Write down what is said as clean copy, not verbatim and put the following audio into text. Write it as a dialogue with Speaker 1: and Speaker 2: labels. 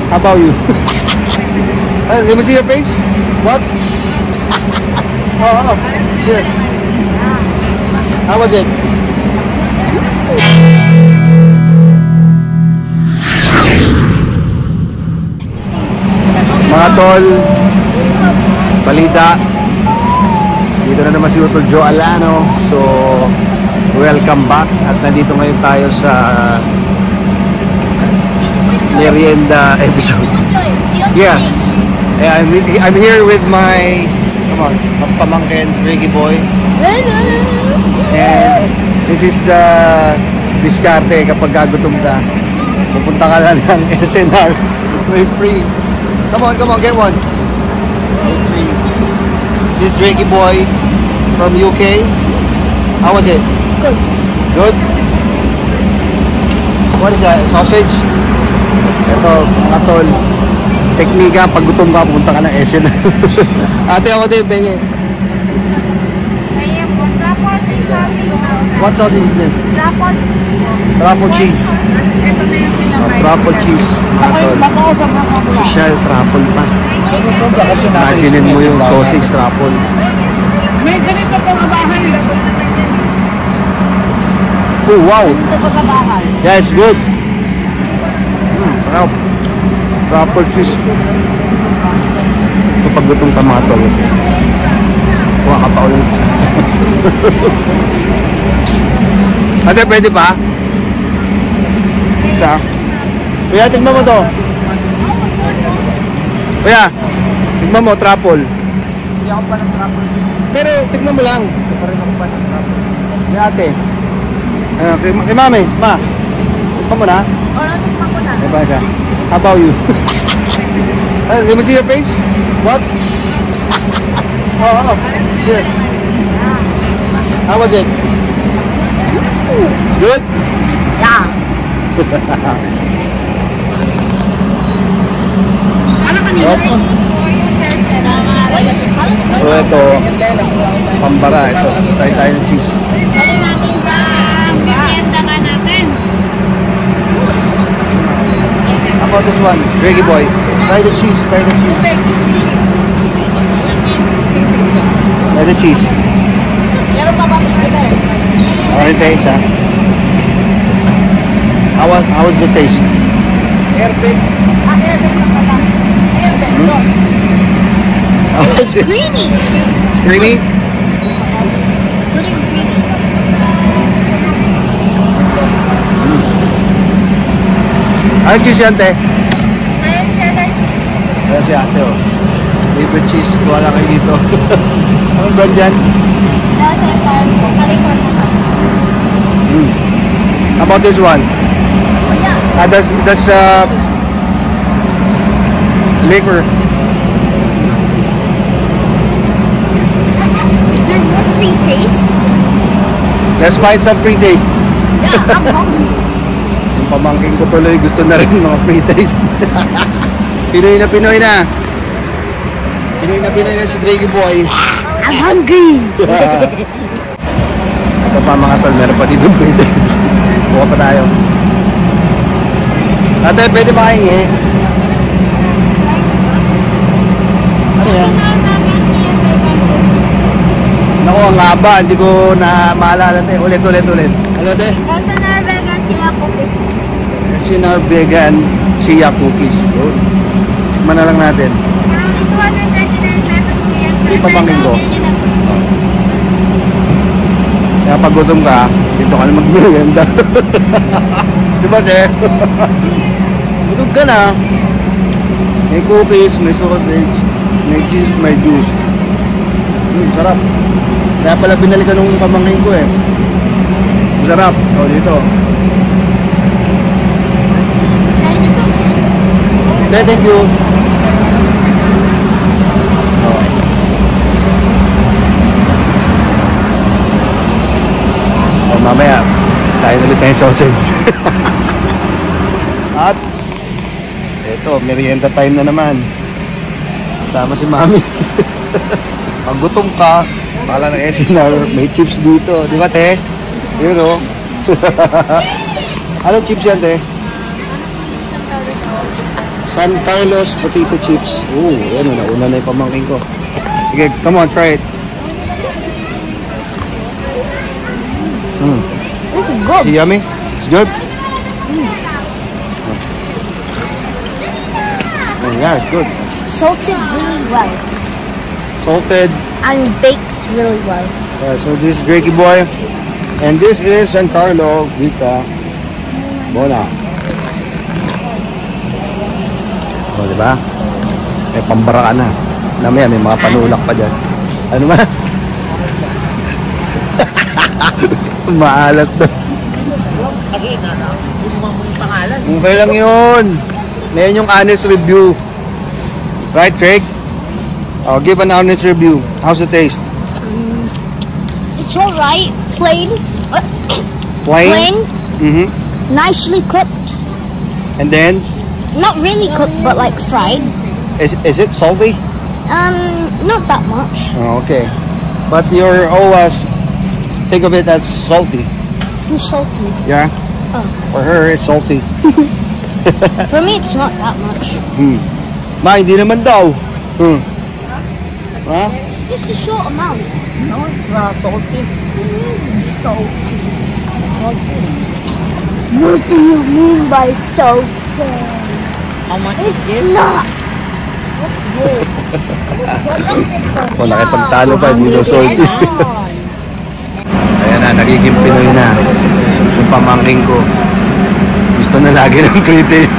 Speaker 1: How about you? Let me see your face. What? Oh, here. How was it? Mga tol, balita. Dito na naman si Utol Joe Alano. So, welcome back. At nandito ngayon tayo sa merienda episode. Yeah, I'm here with my pamangkin, Reggie Boy. And this is the diskarte kapag gagutom ka. Pupunta ka lang ng SNR. May free. Come on, get one. Free. This Reggie Boy from UK. How was it? Good. Good? What is that? Sausage? Ito, mga tol. Teknika, pag gutom ka, pupunta ka ng SNR. Ate, ako din, bengi. What sausage is this? Truffle cheese. Truffle cheese. Official truffle pa. Imaginin mo yung sausage truffle.
Speaker 2: May ganito pa sa bahay.
Speaker 1: Oh, wow.
Speaker 2: Ganito pa sa bahay.
Speaker 1: Yeah, it's good. Sarap. Truffle cheese. Kapag gutong tomato, kuha ka pa ulit. Ate, pwede pa? Isa. Kuya, tignan mo to. Kuya, tignan mo, truffle.
Speaker 2: Hindi ako pa ng truffle.
Speaker 1: Pero tignan mo lang.
Speaker 2: Hindi pa rin ako pa ng truffle.
Speaker 1: Kuya, ate. Kay mami, ma. Tignan mo na.
Speaker 2: Oo, tignan ko na.
Speaker 1: Diba siya? How about you? Let me see your face. What? Oh, here. How was it? Good?
Speaker 2: Yeah. Ano kanina?
Speaker 1: So ito, pambara. Ito, tayo ng cheese.
Speaker 2: Dali natin sa merienda nga natin.
Speaker 1: How about this one? Reggie Boy. Try the cheese. Try the cheese. Try the cheese.
Speaker 2: Meron pa bang bibili?
Speaker 1: How the taste, ha? How was the taste?
Speaker 2: Airbag. Airbag na pala. Airbag.
Speaker 1: How was it?
Speaker 2: Creamy.
Speaker 1: It's creamy?
Speaker 2: Good and creamy.
Speaker 1: Anong cheese yan, te?
Speaker 2: Ayun, cheddar cheese.
Speaker 1: Ayan si ate, oh. Favorite cheese. Kuha lang kayo dito. Anong brand yan?
Speaker 2: Nasa farm ko. California sa.
Speaker 1: How about this one?
Speaker 2: Oh, yeah.
Speaker 1: That's liquor.
Speaker 2: Is there more free taste?
Speaker 1: Let's find some free taste.
Speaker 2: Yeah, I'm hungry.
Speaker 1: Yung pamangking ko tuloy gusto na rin mga free taste. Pinoy na Pinoy na. Pinoy na Pinoy na si Reggie Boy.
Speaker 2: I'm hungry.
Speaker 1: Ito pa mga tol, meron pa dito free taste. Buka pa tayo. Ate, pwede makahingi. Ano yan? Naku, ang haba. Hindi ko na maalala. Ulit. Ano, te?
Speaker 2: Nasa Norvegan chia cookies.
Speaker 1: Sinar vegan chia cookies. Good. Tikman na lang natin.
Speaker 2: 239 pesos po yan.
Speaker 1: Sige, pamangkin ko. Kaya pag gutom ka, dito ka na mag-merienda. Diba, te? Gutom ka na. May cookies, may sausage, may cheese, may juice. Sarap. Kaya pala binalikan nung pamangkin ko, eh. Sarap. O, dito. Thank you. Mamaya, kain ulit tayong sausage. At eto, merienda time na naman. Kasama si Mami. Pag gutom ka, pala ng SNR, may chips dito. Di ba, te? Yun, o. Anong chips yan, te? San Carlos potato chips. Oh, yan o. Nauna na yung pamangkin ko. Sige, come on, try it.
Speaker 2: This is good.
Speaker 1: Is it yummy? It's good? Oh, yeah, it's good.
Speaker 2: Salted really well.
Speaker 1: Salted.
Speaker 2: And baked really well.
Speaker 1: So this is Greaky Boy. And this is San Carlo Vita Bona. O, diba? May pambara ka na. Namaya, may mga panulak pa dyan. Ano ba? Maalat to. Okay lang yun. Ngayon yung honest review. Right, Craig? I'll give an honest review. How's the taste?
Speaker 2: It's alright. Plain.
Speaker 1: Plain? Mm-hmm.
Speaker 2: Nicely cooked.
Speaker 1: And then,
Speaker 2: Not really cooked, but like fried.
Speaker 1: is it salty?
Speaker 2: Not that much.
Speaker 1: Oh, okay. But you're always think of it as salty.
Speaker 2: Too salty.
Speaker 1: Yeah?
Speaker 2: Oh.
Speaker 1: For her, it's salty.
Speaker 2: For me, it's not that much.
Speaker 1: Ma, hindi naman daw. Ha?
Speaker 2: Just a short amount. No, it's not salty. Salty. What do you mean by salty?
Speaker 3: How much
Speaker 2: It's
Speaker 3: is this?
Speaker 2: not. What's this?
Speaker 1: O, nakipagtalo pa, hindi daw salty. Ayan na, nagiging Pinoy na. Yung pamangking ko. Gusto na lagi ng kritik.